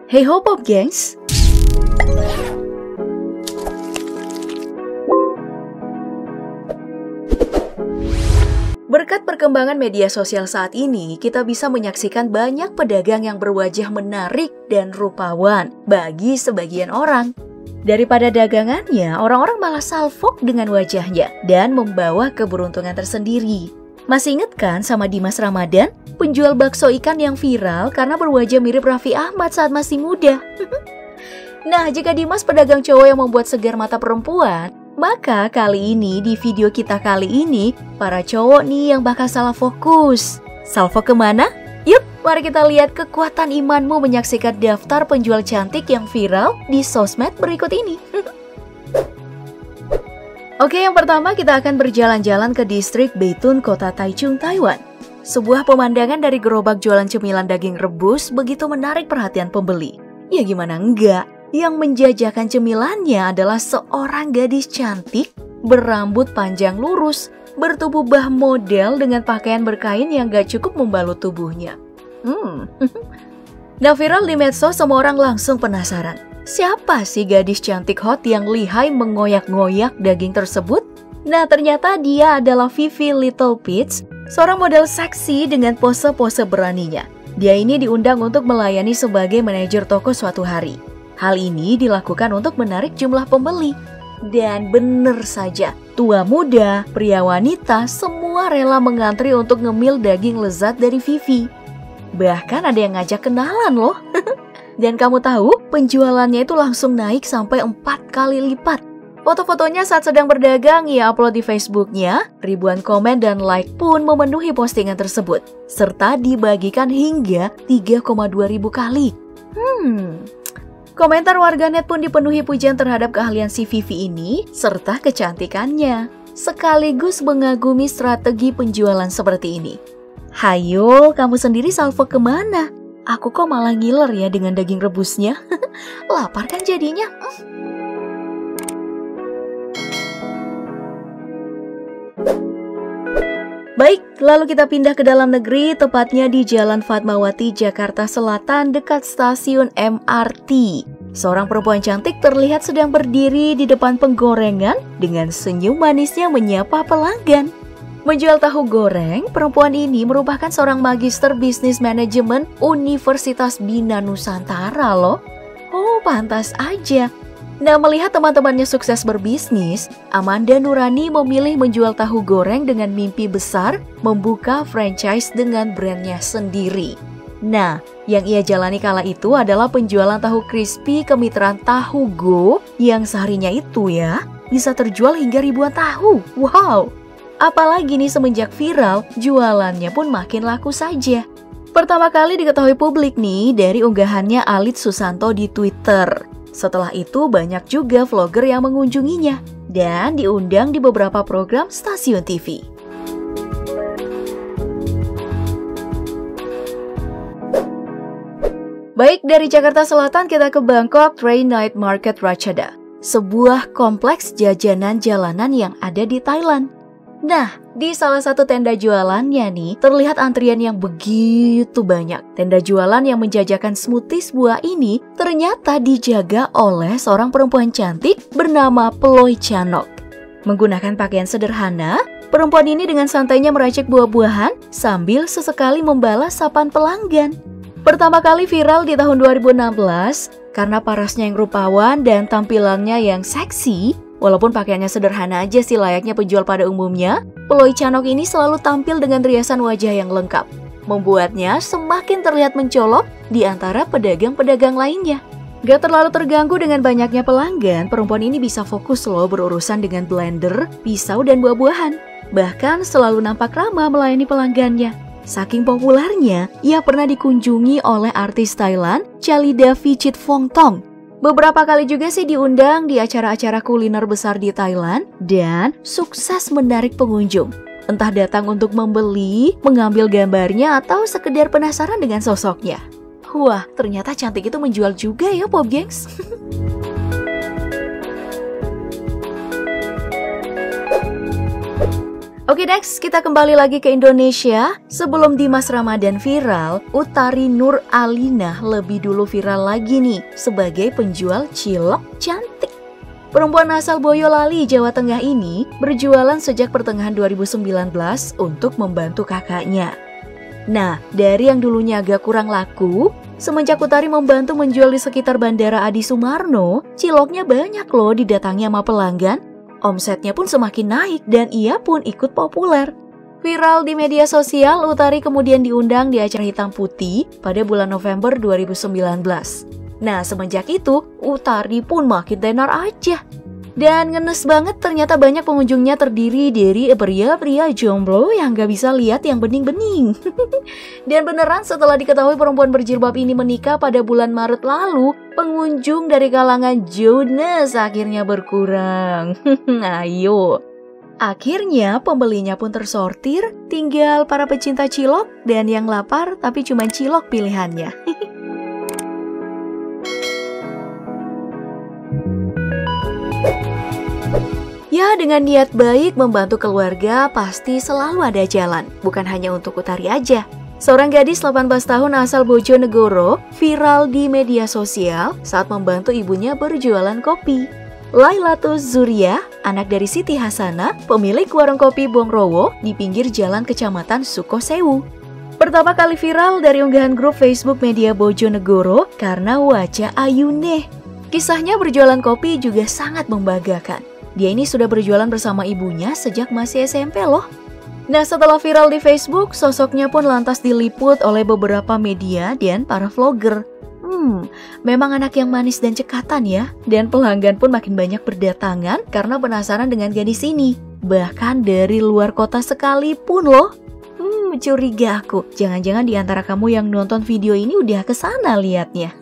Hey ho Pop Gengs! Berkat perkembangan media sosial saat ini, kita bisa menyaksikan banyak pedagang yang berwajah menarik dan rupawan bagi sebagian orang. Daripada dagangannya, orang-orang malah salfok dengan wajahnya dan membawa keberuntungan tersendiri. Masih inget kan sama Dimas Ramadan, penjual bakso ikan yang viral karena berwajah mirip Raffi Ahmad saat masih muda? Nah, jika Dimas pedagang cowok yang membuat segar mata perempuan, maka kali ini, di video kita kali ini, para cowok nih yang bakal salah fokus. Salfok kemana? Yuk, mari kita lihat kekuatan imanmu menyaksikan daftar penjual cantik yang viral di sosmed berikut ini. Oke, yang pertama kita akan berjalan-jalan ke distrik Beitun, kota Taichung, Taiwan. Sebuah pemandangan dari gerobak jualan cemilan daging rebus begitu menarik perhatian pembeli. Ya gimana enggak? Yang menjajakan cemilannya adalah seorang gadis cantik, berambut panjang lurus, bertubuh bah model dengan pakaian berkain yang gak cukup membalut tubuhnya. Nah, viral di medsos, semua orang langsung penasaran. Siapa sih gadis cantik hot yang lihai mengoyak-ngoyak daging tersebut? Nah, ternyata dia adalah Vivi Little Peach, seorang model seksi dengan pose-pose beraninya. Dia ini diundang untuk melayani sebagai manajer toko suatu hari. Hal ini dilakukan untuk menarik jumlah pembeli. Dan bener saja, tua muda, pria wanita, semua rela mengantri untuk ngemil daging lezat dari Vivi. Bahkan ada yang ngajak kenalan loh. Dan kamu tahu, penjualannya itu langsung naik sampai 4 kali lipat. Foto-fotonya saat sedang berdagang ia upload di Facebooknya, ribuan komen dan like pun memenuhi postingan tersebut. Serta dibagikan hingga 3,2 ribu kali. Komentar warganet pun dipenuhi pujian terhadap keahlian si Vivi ini, serta kecantikannya. Sekaligus mengagumi strategi penjualan seperti ini. Hayo, kamu sendiri salfok kemana? Aku kok malah ngiler ya dengan daging rebusnya. Lapar kan jadinya? Baik, lalu kita pindah ke dalam negeri, tepatnya di Jalan Fatmawati, Jakarta Selatan, dekat stasiun MRT. Seorang perempuan cantik terlihat sedang berdiri di depan penggorengan dengan senyum manisnya menyapa pelanggan. Menjual tahu goreng, perempuan ini merupakan seorang magister bisnis manajemen Universitas Bina Nusantara loh. Oh, pantas aja. Nah, melihat teman-temannya sukses berbisnis, Amanda Nurani memilih menjual tahu goreng dengan mimpi besar membuka franchise dengan brandnya sendiri. Nah, yang ia jalani kala itu adalah penjualan tahu crispy kemitraan Tahu Go yang seharinya itu ya bisa terjual hingga ribuan tahu. Wow! Apalagi nih semenjak viral, jualannya pun makin laku saja. Pertama kali diketahui publik nih dari unggahannya Alit Susanto di Twitter. Setelah itu banyak juga vlogger yang mengunjunginya dan diundang di beberapa program stasiun TV. Baik, dari Jakarta Selatan kita ke Bangkok Train Night Market Ratchada, sebuah kompleks jajanan jalanan yang ada di Thailand. Nah, di salah satu tenda jualannya nih, terlihat antrian yang begitu banyak. Tenda jualan yang menjajakan smoothies buah ini ternyata dijaga oleh seorang perempuan cantik bernama Ploy Chanok. Menggunakan pakaian sederhana, perempuan ini dengan santainya meracik buah-buahan sambil sesekali membalas sapaan pelanggan. Pertama kali viral di tahun 2016 karena parasnya yang rupawan dan tampilannya yang seksi. Walaupun pakaiannya sederhana aja sih layaknya penjual pada umumnya, Ploy Chanok ini selalu tampil dengan riasan wajah yang lengkap, membuatnya semakin terlihat mencolok di antara pedagang-pedagang lainnya. Gak terlalu terganggu dengan banyaknya pelanggan, perempuan ini bisa fokus loh berurusan dengan blender, pisau, dan buah-buahan. Bahkan selalu nampak ramah melayani pelanggannya. Saking populernya, ia pernah dikunjungi oleh artis Thailand, Chalida Vichitphongthong. Beberapa kali juga sih diundang di acara-acara kuliner besar di Thailand dan sukses menarik pengunjung. Entah datang untuk membeli, mengambil gambarnya, atau sekedar penasaran dengan sosoknya. Wah, ternyata cantik itu menjual juga ya, Pop Gengs. Oke next, kita kembali lagi ke Indonesia. Sebelum Dimas Ramadan viral, Utari Nur Alina lebih dulu viral lagi nih sebagai penjual cilok cantik. Perempuan asal Boyolali, Jawa Tengah ini berjualan sejak pertengahan 2019 untuk membantu kakaknya. Nah, dari yang dulunya agak kurang laku, semenjak Utari membantu menjual di sekitar Bandara Adi Sumarno, ciloknya banyak loh didatangi sama pelanggan. Omsetnya pun semakin naik dan ia pun ikut populer. Viral di media sosial, Utari kemudian diundang di acara Hitam Putih pada bulan November 2019. Nah, semenjak itu, Utari pun makin tenar aja. Dan ngenes banget, ternyata banyak pengunjungnya terdiri dari pria-pria jomblo yang gak bisa lihat yang bening-bening. Dan beneran setelah diketahui perempuan berjilbab ini menikah pada bulan Maret lalu, pengunjung dari kalangan Jonas akhirnya berkurang. Ayo. Akhirnya pembelinya pun tersortir, tinggal para pecinta cilok dan yang lapar tapi cuma cilok pilihannya. Ya, dengan niat baik membantu keluarga pasti selalu ada jalan, bukan hanya untuk Utari aja. Seorang gadis 18 tahun asal Bojonegoro viral di media sosial saat membantu ibunya berjualan kopi. Lailatus Zuria, anak dari Siti Hasanah, pemilik warung kopi Bongrowo di pinggir jalan Kecamatan Sukosewu. Pertama kali viral dari unggahan grup Facebook media Bojonegoro karena wajah Ayuneh. Kisahnya berjualan kopi juga sangat membanggakan. Dia ini sudah berjualan bersama ibunya sejak masih SMP loh. Nah, setelah viral di Facebook, sosoknya pun lantas diliput oleh beberapa media dan para vlogger. Memang anak yang manis dan cekatan ya. Dan pelanggan pun makin banyak berdatangan karena penasaran dengan gadis ini. Bahkan dari luar kota sekalipun loh. Curiga aku. Jangan-jangan di antara kamu yang nonton video ini udah kesana liatnya.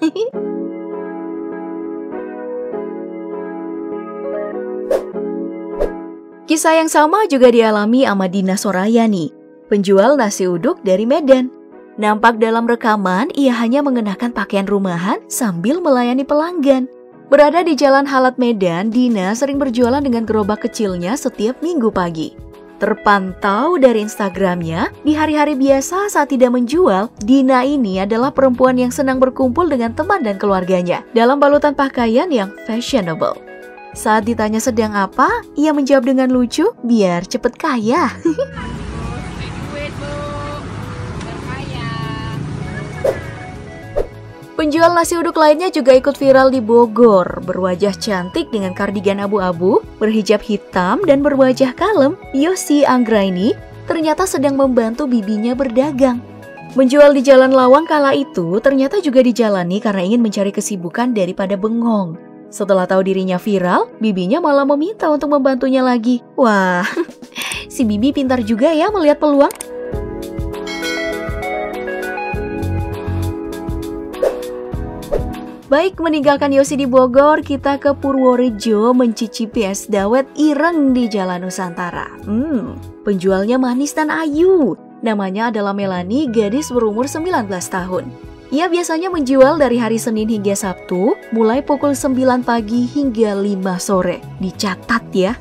Kisah yang sama juga dialami Amadina Soraya nih, penjual nasi uduk dari Medan. Nampak dalam rekaman, ia hanya mengenakan pakaian rumahan sambil melayani pelanggan. Berada di Jalan Halat Medan, Dina sering berjualan dengan gerobak kecilnya setiap minggu pagi. Terpantau dari Instagramnya, di hari-hari biasa saat tidak menjual, Dina ini adalah perempuan yang senang berkumpul dengan teman dan keluarganya dalam balutan pakaian yang fashionable. Saat ditanya sedang apa, ia menjawab dengan lucu, biar cepet kaya. Penjual nasi uduk lainnya juga ikut viral di Bogor. Berwajah cantik dengan kardigan abu-abu, berhijab hitam, dan berwajah kalem, Yosi Anggraini ternyata sedang membantu bibinya berdagang. Menjual di Jalan Lawang kala itu ternyata juga dijalani karena ingin mencari kesibukan daripada bengong. Setelah tahu dirinya viral, bibinya malah meminta untuk membantunya lagi. Wah, si bibi pintar juga ya melihat peluang. Baik, meninggalkan Yosi di Bogor, kita ke Purworejo mencicipi es dawet ireng di Jalan Nusantara. Penjualnya manis dan ayu. Namanya adalah Melani, gadis berumur 19 tahun. Ia biasanya menjual dari hari Senin hingga Sabtu, mulai pukul 9 pagi hingga 5 sore. Dicatat ya.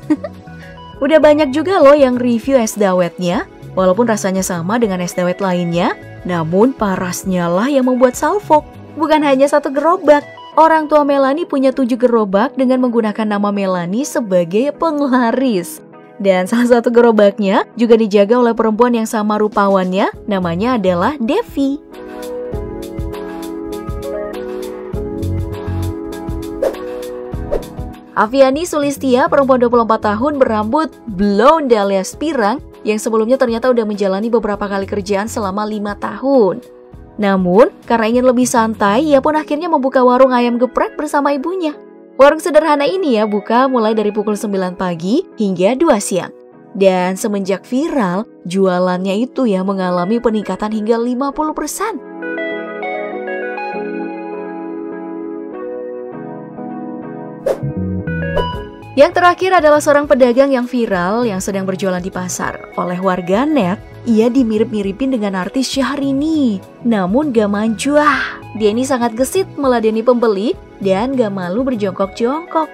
Udah banyak juga loh yang review es dawetnya. Walaupun rasanya sama dengan es dawet lainnya, namun parasnya lah yang membuat salfok. Bukan hanya satu gerobak. Orang tua Melani punya 7 gerobak dengan menggunakan nama Melani sebagai penglaris. Dan salah satu gerobaknya juga dijaga oleh perempuan yang sama rupawannya, namanya adalah Devi. Aviani Sulistia, perempuan 24 tahun berambut blonde alias pirang yang sebelumnya ternyata udah menjalani beberapa kali kerjaan selama 5 tahun. Namun, karena ingin lebih santai, ia pun akhirnya membuka warung ayam geprek bersama ibunya. Warung sederhana ini ya buka mulai dari pukul 9 pagi hingga 2 siang. Dan semenjak viral, jualannya itu ya mengalami peningkatan hingga 50%. Yang terakhir adalah seorang pedagang yang viral yang sedang berjualan di pasar. Oleh warganet, ia dimirip-miripin dengan artis Syahrini. Namun gak manjua. Dia ini sangat gesit meladeni pembeli dan gak malu berjongkok-jongkok.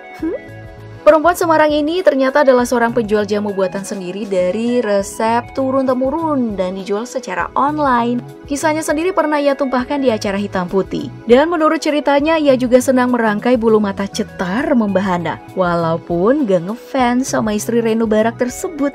Perempuan Semarang ini ternyata adalah seorang penjual jamu buatan sendiri dari resep turun-temurun dan dijual secara online. Kisahnya sendiri pernah ia tumpahkan di acara Hitam Putih. Dan menurut ceritanya, ia juga senang merangkai bulu mata cetar membahana. Walaupun gak ngefans sama istri Reno Barak tersebut.